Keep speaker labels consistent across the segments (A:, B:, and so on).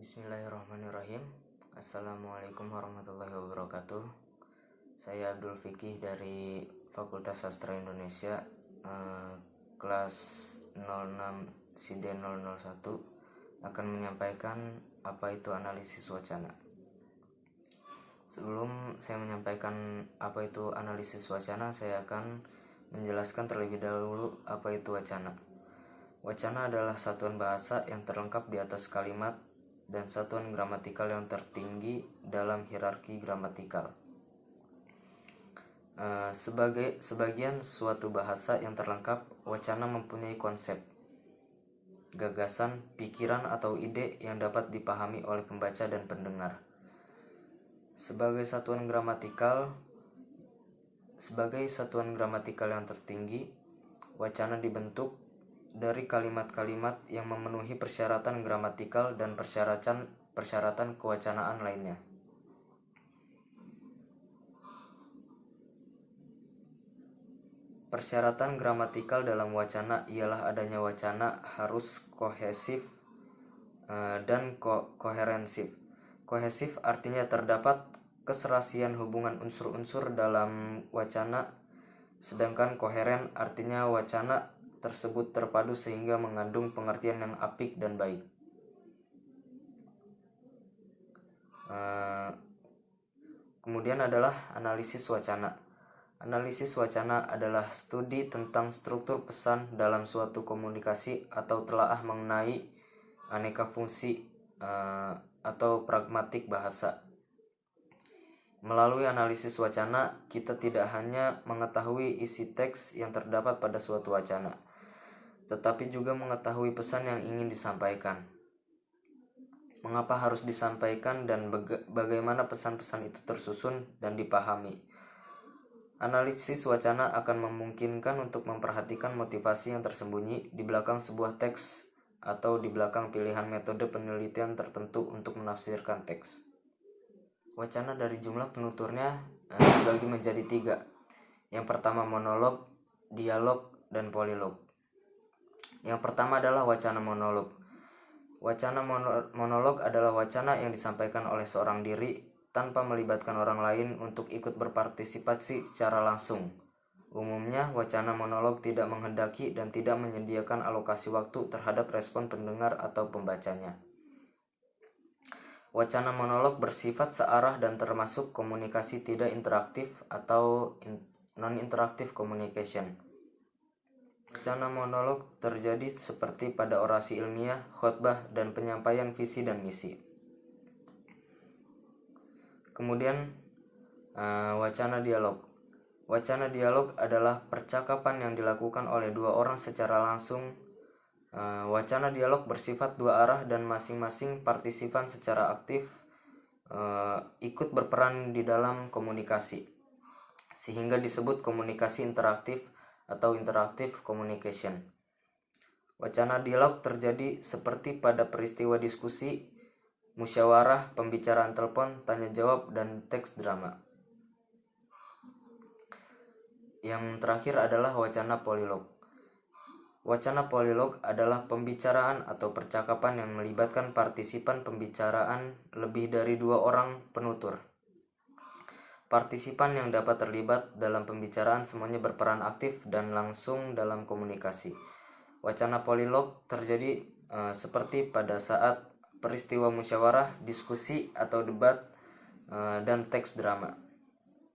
A: Bismillahirrahmanirrahim. Assalamualaikum warahmatullahi wabarakatuh. Saya Abdul Fikih dari Fakultas Sastra Indonesia, kelas 06 Siden 001, akan menyampaikan apa itu analisis wacana. Sebelum saya menyampaikan apa itu analisis wacana, saya akan menjelaskan terlebih dahulu apa itu wacana. Wacana adalah satuan bahasa yang terlengkap di atas kalimat dan satuan gramatikal yang tertinggi dalam hierarki gramatikal. Sebagian suatu bahasa yang terlengkap, wacana mempunyai konsep, gagasan, pikiran atau ide yang dapat dipahami oleh pembaca dan pendengar. Sebagai satuan gramatikal yang tertinggi, wacana dibentuk dari kalimat-kalimat yang memenuhi persyaratan gramatikal dan persyaratan kewacanaan lainnya. Persyaratan gramatikal dalam wacana ialah adanya wacana harus kohesif dan koherensif. Kohesif artinya terdapat keserasian hubungan unsur-unsur dalam wacana, sedangkan koheren artinya wacana tersebut terpadu sehingga mengandung pengertian yang apik dan baik. Kemudian adalah analisis wacana. Analisis wacana adalah studi tentang struktur pesan dalam suatu komunikasi atau telaah mengenai aneka fungsi atau pragmatik bahasa. Melalui analisis wacana, kita tidak hanya mengetahui isi teks yang terdapat pada suatu wacana, tetapi juga mengetahui pesan yang ingin disampaikan. Mengapa harus disampaikan dan bagaimana pesan-pesan itu tersusun dan dipahami. Analisis wacana akan memungkinkan untuk memperhatikan motivasi yang tersembunyi di belakang sebuah teks atau di belakang pilihan metode penelitian tertentu untuk menafsirkan teks. Wacana dari jumlah penuturnya dibagi menjadi 3. Yang pertama monolog, dialog, dan polilog. Yang pertama adalah wacana monolog. Wacana monolog adalah wacana yang disampaikan oleh seorang diri tanpa melibatkan orang lain untuk ikut berpartisipasi secara langsung. Umumnya, wacana monolog tidak menghendaki dan tidak menyediakan alokasi waktu terhadap respon pendengar atau pembacanya. Wacana monolog bersifat searah dan termasuk komunikasi tidak interaktif atau non-interactive communication. Wacana monolog terjadi seperti pada orasi ilmiah, khotbah, dan penyampaian visi dan misi. Kemudian wacana dialog. Wacana dialog adalah percakapan yang dilakukan oleh dua orang secara langsung. Wacana dialog bersifat dua arah dan masing-masing partisipan secara aktif ikut berperan di dalam komunikasi, sehingga disebut komunikasi interaktif atau interactive communication. Wacana dialog terjadi seperti pada peristiwa diskusi, musyawarah, pembicaraan telepon, tanya jawab, dan teks drama. Yang terakhir adalah wacana polilog. Wacana polilog adalah pembicaraan atau percakapan yang melibatkan partisipan pembicaraan lebih dari 2 orang penutur. Partisipan yang dapat terlibat dalam pembicaraan semuanya berperan aktif dan langsung dalam komunikasi. Wacana polilog terjadi seperti pada saat peristiwa musyawarah, diskusi atau debat, dan teks drama.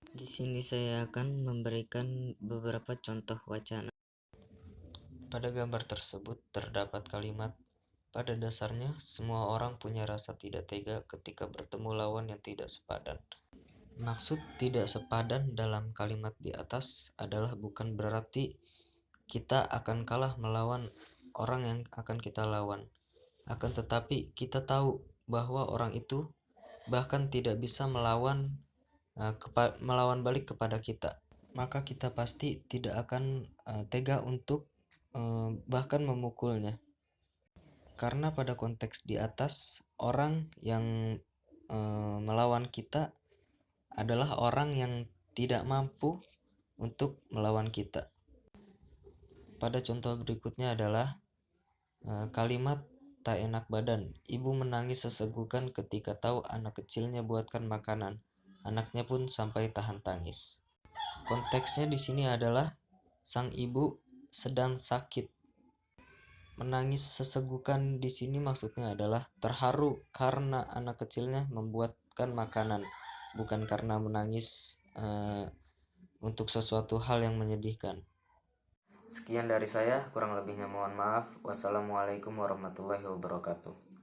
A: Di sini saya akan memberikan beberapa contoh wacana. Pada gambar tersebut terdapat kalimat, pada dasarnya semua orang punya rasa tidak tega ketika bertemu lawan yang tidak sepadan. Maksud tidak sepadan dalam kalimat di atas adalah bukan berarti kita akan kalah melawan orang yang akan kita lawan. Akan tetapi kita tahu bahwa orang itu bahkan tidak bisa melawan balik kepada kita. Maka kita pasti tidak akan tega untuk bahkan memukulnya. Karena pada konteks di atas, orang yang melawan kita adalah orang yang tidak mampu untuk melawan kita. Pada contoh berikutnya adalah kalimat tak enak badan. Ibu menangis sesegukan ketika tahu anak kecilnya buatkan makanan. Anaknya pun sampai tahan tangis. Konteksnya di sini adalah sang ibu sedang sakit. Menangis sesegukan di sini maksudnya adalah terharu karena anak kecilnya membuatkan makanan, bukan karena menangis untuk sesuatu hal yang menyedihkan. Sekian dari saya, kurang lebihnya mohon maaf. Wassalamualaikum warahmatullahi wabarakatuh.